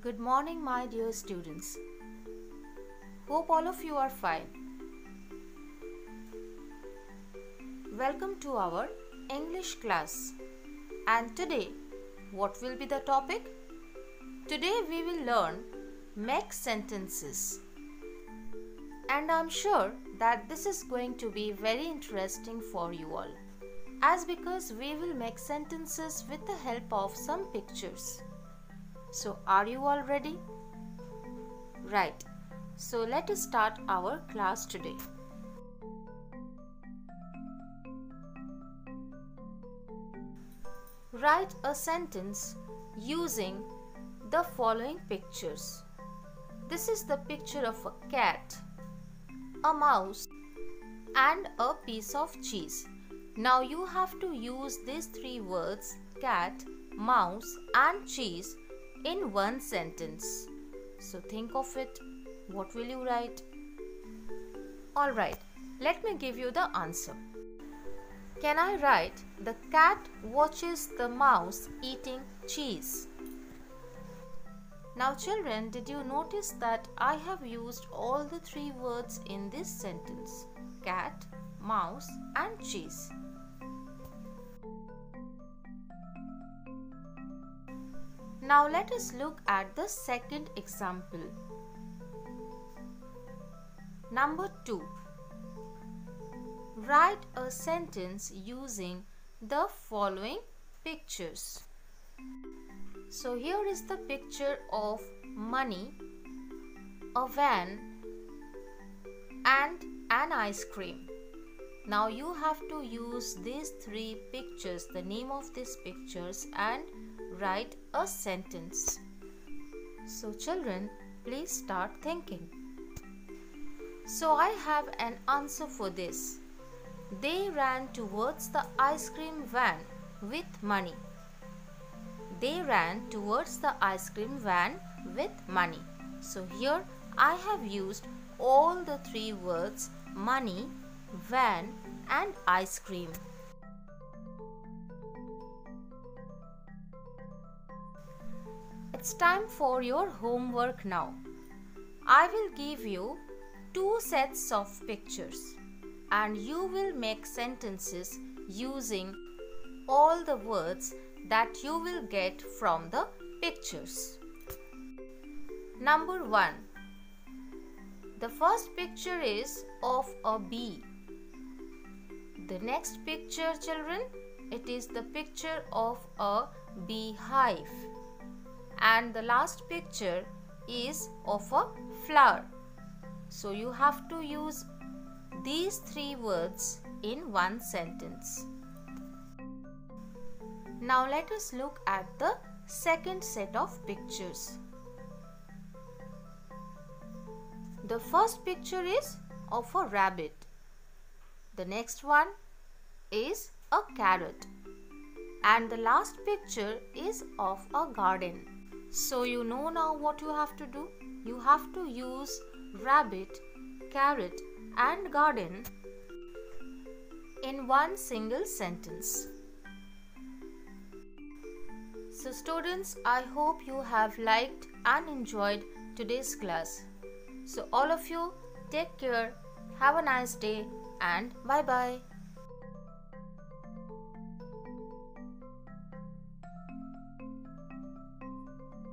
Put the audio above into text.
Good morning, my dear students. Hope all of you are fine. Welcome to our English class. And today, what will be the topic? Today we will learn make sentences. And I'm sure that this is going to be very interesting for you all. As because we will make sentences with the help of some pictures. So are you all ready? Right. So let us start our class today. Write a sentence using the following pictures. This is the picture of a cat, a mouse, and a piece of cheese. Now you have to use these three words, cat, mouse, and cheese, in one sentence. So think of it. What will you write? Alright, let me give you the answer. Can I write the cat watches the mouse eating cheese? Now children, did you notice that I have used all the three words in this sentence? Cat, mouse, and cheese. Now let us look at the second example. Number 2. Write a sentence using the following pictures. So here is the picture of money, a van, and an ice cream. Now you have to use these three pictures, the name of these pictures, and write a sentence. So children, please start thinking. So I have an answer for this. They ran towards the ice cream van with money. They ran towards the ice cream van with money. So here I have used all the three words money, van, and ice cream. It's time for your homework now. I will give you 2 sets of pictures and you will make sentences using all the words that you will get from the pictures. Number 1. The first picture is of a bee. The next picture, children, it is the picture of a beehive. And the last picture is of a flower. So you have to use these three words in one sentence. Now let us look at the second set of pictures. The first picture is of a rabbit. The next one is a carrot. And the last picture is of a garden. So you know now what you have to do. You have to use rabbit, carrot, and garden in one single sentence. So students, I hope you have liked and enjoyed today's class. So all of you, take care, have a nice day, and bye-bye.